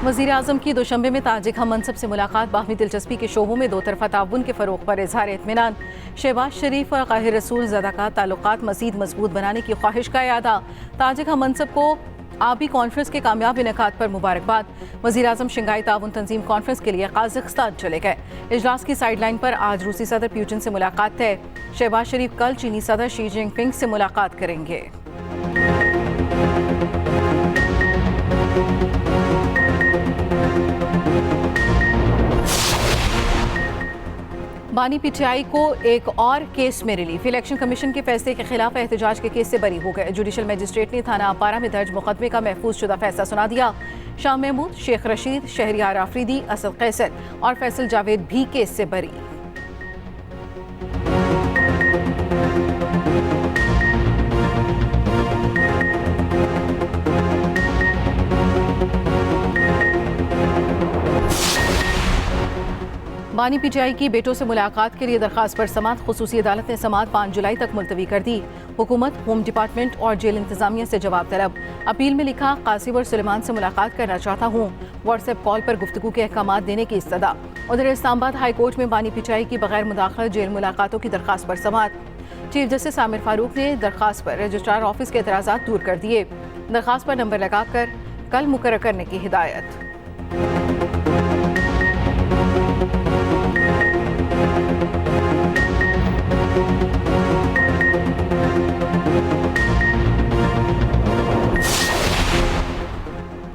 वज़ीर आज़म की दोशंबे में ताजिक हम मनसब से मुलाकात, बाहमी दिलचस्पी के शोबों में दो तरफा ताउन के फ़रोग़ पर इज़हार इत्मीनान। शहबाज शरीफ और काहिर रसूल ज़दा ताल्लुकात मज़ीद मजबूत बनाने की ख्वाहिश का इरादा। ताजिक हम मनसब को आबी कॉन्फ्रेंस के कामयाब इनेकाद पर मुबारकबाद। वज़ीर आज़म शंघाई ताउन तंजीम कॉन्फ्रेंस के लिए काज़ाख्स्तान चले गए। इजलास की साइडलाइन पर आज रूसी सदर पुतिन से मुलाकात तय। शहबाज शरीफ कल चीनी सदर शी जिनपिंग से मुलाकात करेंगे। बानी पीटीआई को एक और केस में रिलीफ। इलेक्शन कमीशन के फैसले के खिलाफ एहतजाज के केस से बरी हो गए। जुडिशल मजिस्ट्रेट ने थाना अपारा में दर्ज मुकदमे का महफूज शुदा फैसला सुना दिया। शाह महमूद, शेख रशीद, शहरियार आफरीदी, असद कैसर और फैसल जावेद भी केस से बरी। बानी पीटीआई की बेटों से मुलाकात के लिए दरखास्त पर समात। खुसूसी अदालत ने समात 5 जुलाई तक मुलतवी कर दी। हुकूमत, होम डिपार्टमेंट और जेल इंतजामिया से जवाब तलब। अपील में लिखा, कासिम और सुलेमान से मुलाकात करना चाहता हूँ। व्हाट्सएप कॉल पर गुफ्तगू के अहकामात देने की इस्तदा। उधर इस्लामाबाद हाई कोर्ट में बानी पीटीआई की बगैर मुदाखलत जेल मुलाकातों की दरखास्त पर समात। चीफ जस्टिस आमिर फारूक ने दरखास्त पर रजिस्ट्रार ऑफिस के एतराज़ात दूर कर दिए। दरखास्त पर नंबर लगाकर कल मुकर्रर करने की हिदायत।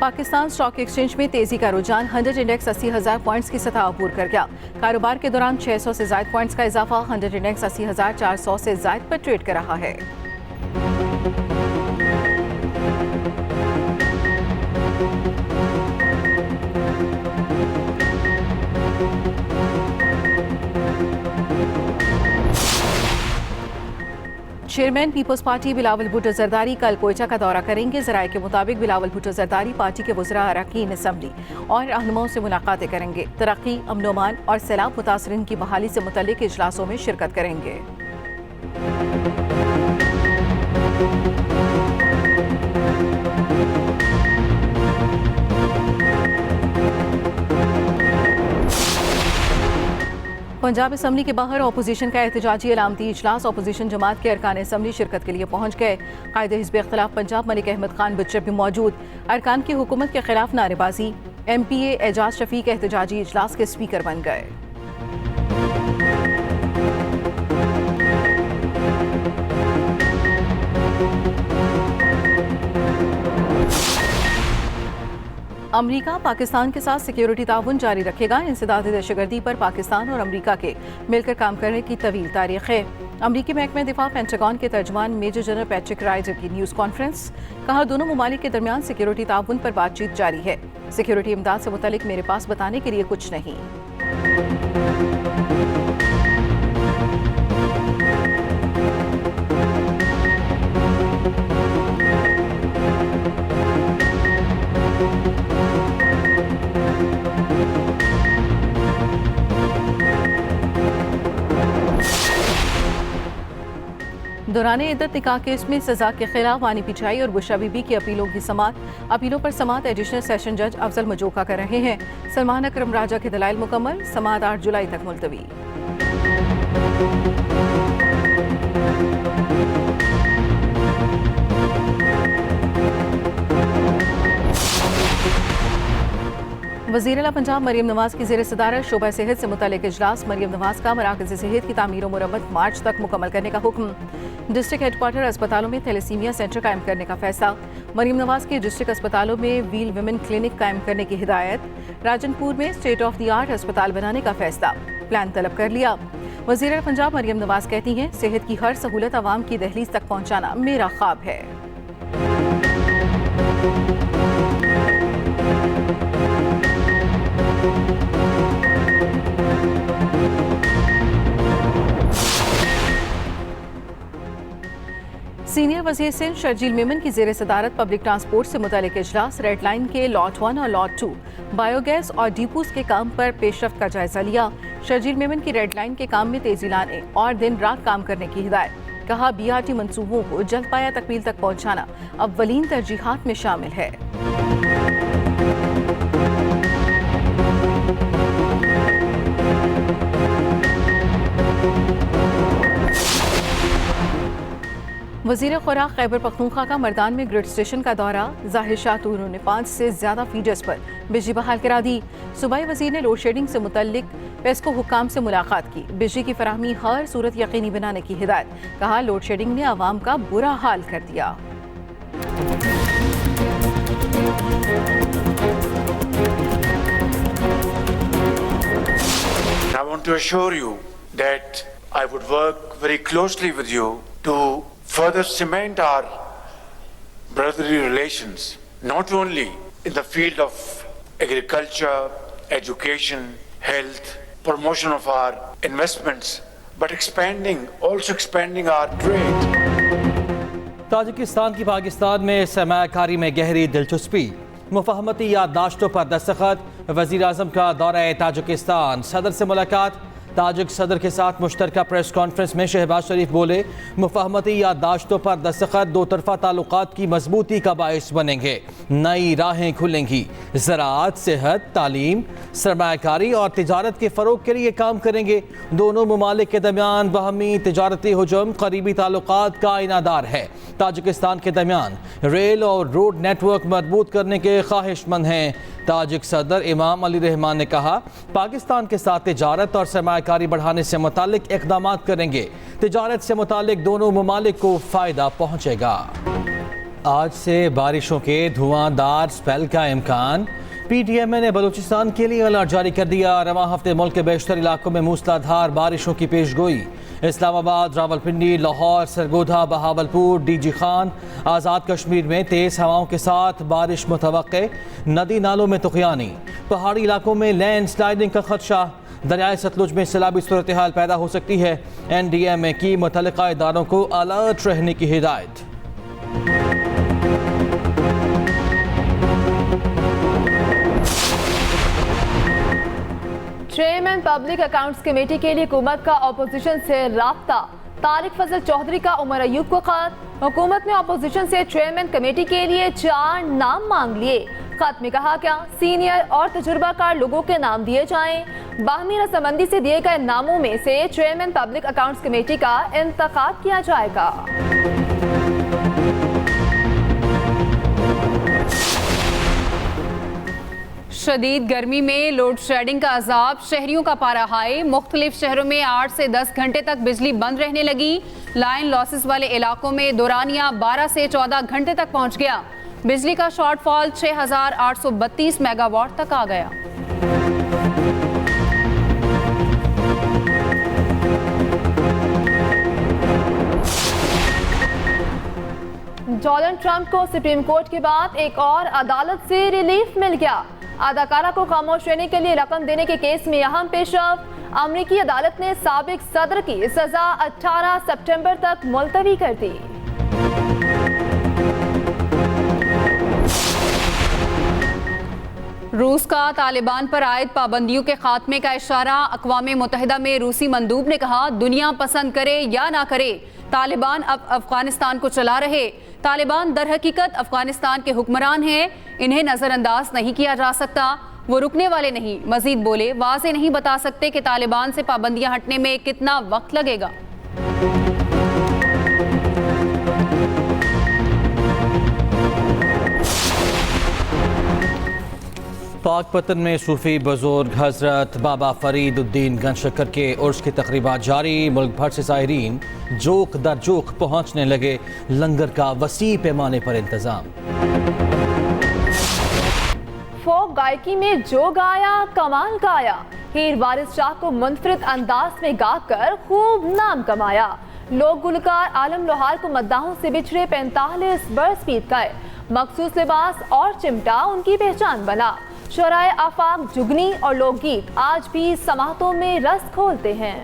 पाकिस्तान स्टॉक एक्सचेंज में तेजी का रुझान। 100 इंडेक्स 80,000 पॉइंट्स की सतह अबूर कर गया। कारोबार के दौरान 600 से ज्यादा पॉइंट्स का इजाफा। 100 इंडेक्स 80,400 से ज्यादा पर ट्रेड कर रहा है। चेयरमैन पीपल्स पार्टी बिलावल भुट्टो जरदारी कल कोयटा का दौरा करेंगे। जराये के मुताबिक बिलावल भुट्टो जरदारी पार्टी के वज़रा, अरकान असम्बली और रहनुमाओं से मुलाकातें करेंगे। तरक्की, अमन अमान और सैलाब मुतासरीन की बहाली से मुतल्लिक इजलासों में शिरकत करेंगे। पंजाब असम्बली के बाहर अपोजिशन का एहतजाजी अलामती इजलास। अपोजिशन जमात के अरकान असम्बली शिरकत के लिए पहुंच गए। कायदे हिज़्ब इख्तिलाफ पंजाब मलिक अहमद खान बच्चर भी मौजूद। अरकान की हुकूमत के खिलाफ नारेबाजी। MPA एजाज शफीक एहतजाजी इजलास के स्पीकर बन गए। अमरीका पाकिस्तान के साथ सिक्योरिटी ताउन जारी रखेगा। इंसदाद दहशतगर्दी पर पाकिस्तान और अमरीका के मिलकर काम करने की तवील तारीख है। अमरीकी महकमे दिफा पेंटागन के तर्जमान मेजर जनरल पैट्रिक राइडर की न्यूज़ कॉन्फ्रेंस। कहा, दोनों ममालिक के दरमियान सिक्योरिटी ताउन पर बातचीत जारी है। सिक्योरिटी इमदाद से मुतालिक मेरे पास बताने के लिए कुछ नहीं। दौराने इद्दत निकाह केस में सजा के खिलाफ बानी पीटीआई और बुशरा बीबी की अपीलों की समात। अपीलों पर समात एडिशनल सेशन जज अफजल मजोका कर रहे हैं। सलमान अकरम राजा के दलाइल मुकम्मल। समात 8 जुलाई तक मुलतवी। वज़ीर आला पंजाब मरियम नवाज की ज़ेर सदारत शोबा सेहत से मुतल्लिक इजलास। मरियम नवाज का मराकज़ सेहत की तामीर व मुरम्मत मार्च तक मुकम्मल करने का हुक्म। डिस्ट्रिक्ट हेडक्वार्टर अस्पतालों में थैलेसीमिया सेंटर कायम करने का फैसला। मरियम नवाज के डिस्ट्रिक्ट अस्पतालों में व्हील वुमेन क्लिनिक कायम करने की हिदायत। राजनपुर में स्टेट ऑफ द आर्ट अस्पताल बनाने का फैसला। प्लान तलब कर लिया। वज़ीर आला पंजाब मरियम नवाज कहती हैं, सेहत की हर सहूलत आवाम की दहलीज तक पहुँचाना मेरा ख्वाब है। सीनियर वज़ीर सिंध शर्जील मेमन की ज़ेर सदारत पब्लिक ट्रांसपोर्ट से मुतालिक इजलास। रेड लाइन के लॉट 1 और लॉट 2 बायोगैस और डिपोज के काम पर पेशरफ्त का जायजा लिया। शर्जील मेमन की रेड लाइन के काम में तेजी लाने और दिन रात काम करने की हिदायत। कहा, BRT मंसूबों को जल्द पाया तकमील तक पहुँचाना अव्वलीन तरजीहात में शामिल है। वज़ीर खुराक खैबर पख्तूनख्वा का मर्दान में ग्रिड स्टेशन का दौरा। जाहिर शाह तूरों ने 5 से ज़्यादा फीडर्स पर बिजली बहाल करा दी। सूबाई वज़ीर ने लोड शेडिंग से मुतल्लिक पेस्को हुक्काम से मुलाकात की। बिजली की फराहमी हर सूरत यकीनी बनाने की हिदायत। कहा लोड शेडिंग ने आवाम का बुरा हाल कर दिया। I want to assure you that I would work very closely with you to further cement our brotherly relations, not only in the field of agriculture, education, health, promotion of our investments, but also expanding our trade. Tajikistan की पाकिस्तान में सरमायाकारी में गहरी दिलचस्पी, मुफाहमती याददाश्तों पर दस्तखत। वज़ीर आज़म का दौरा ताजिकिस्तान, सदर से मुलाकात। ताजिक सदर के साथ मुश्तरका प्रेस कॉन्फ्रेंस में शहबाज शरीफ बोले, मुफाहमती याददाश्तों पर दस्तखत दो तरफ़ा ताल्लुकात की मजबूती का बाइस बनेंगे। नई राहें खुलेंगी। ज़राअत, सेहत, तालीम, सरमायाकारी और तिजारत के फ़रोग के लिए काम करेंगे। दोनों ममालिक के दरमियान बाहमी तिजारती हुजूम करीबी ताल्लुकात का इनादार है। ताजिकिस्तान के दरमियान रेल और रोड नेटवर्क मजबूत करने के ख्वाहिशमंद हैं। ताजिक सदर इमाम अली रहमान ने कहा, पाकिस्तान के साथ तिजारत और सरमायाकारी बढ़ाने से मुतालिक इक़दाम करेंगे। तिजारत से मुतालिक दोनों ममालिक को फ़ायदा पहुँचेगा। आज से बारिशों के धुआंधार स्पेल का इम्कान। PTMA ने बलूचिस्तान के लिए अलर्ट जारी कर दिया। रवां हफ्ते मुल्क के बेशतर इलाकों में मूसलाधार बारिशों की पेशगोई। इस्लामाबाद, रावलपिंडी, लाहौर, सरगोधा, बहावलपुर, DG खान, आज़ाद कश्मीर में तेज़ हवाओं के साथ बारिश मुतवक्के। नदी नालों में तुग़यानी। पहाड़ी इलाकों में लैंड स्लाइडिंग का खदशा। दरियाए सतलुज में सैलाबी सूरत हाल पैदा हो सकती है। NDMA की मुतल्लिका इदारों को अलर्ट रहने की हिदायत। चेयरमैन पब्लिक अकाउंट्स कमेटी के लिए हुकूमत का अपोजिशन से राब्ता। तारिक फजल चौधरी का उमर अयूब को खत। हुकूमत ने अपोजिशन से चेयरमैन कमेटी के लिए 4 नाम मांग लिए। खत में कहा क्या सीनियर और तजुर्बाकार लोगों के नाम दिए जाएं। बाहमी रजामंदी से दिए गए नामों में से चेयरमैन पब्लिक अकाउंट्स कमेटी का इंतखाब किया जाएगा। शदीद गर्मी में लोड शेडिंग का अजाब, शहरियों का पारा हाई। मुख्तलिफ शहरों में 8 से 10 घंटे तक बिजली बंद रहने लगी। लाइन लॉसेस वाले इलाकों में दौरानिया 12 से 14 घंटे तक पहुंच गया। बिजली का शॉर्टफॉल 6832 मेगावाट तक आ गया। डोनाल्ड ट्रंप को सुप्रीम कोर्ट के बाद एक और अदालत से रिलीफ मिल गया। अदाकारा को खामोश रहने के लिए रकम देने के केस में अहम पेशरफ्त। अमरीकी अदालत ने साबिक सदर की सजा 18 सितंबर तक मुलतवी कर दी। रूस का तालिबान पर आयद पाबंदियों के खात्मे का इशारा। अक़वाम मुत्तहिदा में रूसी मंदूब ने कहा, दुनिया पसंद करे या ना करे, तालिबान अब अफगानिस्तान को चला रहे। तालिबान दर हकीकत अफगानिस्तान के हुक्मरान हैं, इन्हें नज़रअंदाज नहीं किया जा सकता। वो रुकने वाले नहीं। मजीद बोले, वाज़े नहीं बता सकते कि तालिबान से पाबंदियां हटने में कितना वक्त लगेगा। पाकपतन में सूफी बुजुर्ग हजरत बाबा फरीदुद्दीन गंजशक्कर के उर्स की तकरीबात जारी। मुल्क भर से ज़ाहिरीन जोक दर जोक पहुँचने लगे। लंगर का वसी पैमाने पर इंतजाम। फोक गायकी में जो गाया कमाल गाया। हीर वारिस शाह को मुनफरिद अंदाज में गाकर खूब नाम कमाया। लोक गुलकार आलम लोहार को मद्दाहों से बिछड़े 45 बरस बीत गए। मखसूस लिबास और चिमटा उनकी पहचान बना। शराय आफाक, जुगनी और लोकगीत आज भी समातों में रस खोलते हैं।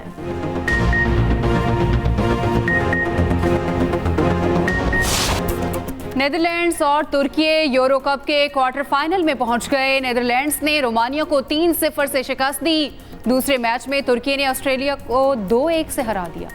नेदरलैंड्स और तुर्की यूरो कप के क्वार्टर फाइनल में पहुंच गए। नेदरलैंड्स ने रोमानिया को 3-0 से शिकस्त दी। दूसरे मैच में तुर्की ने ऑस्ट्रेलिया को 2-1 से हरा दिया।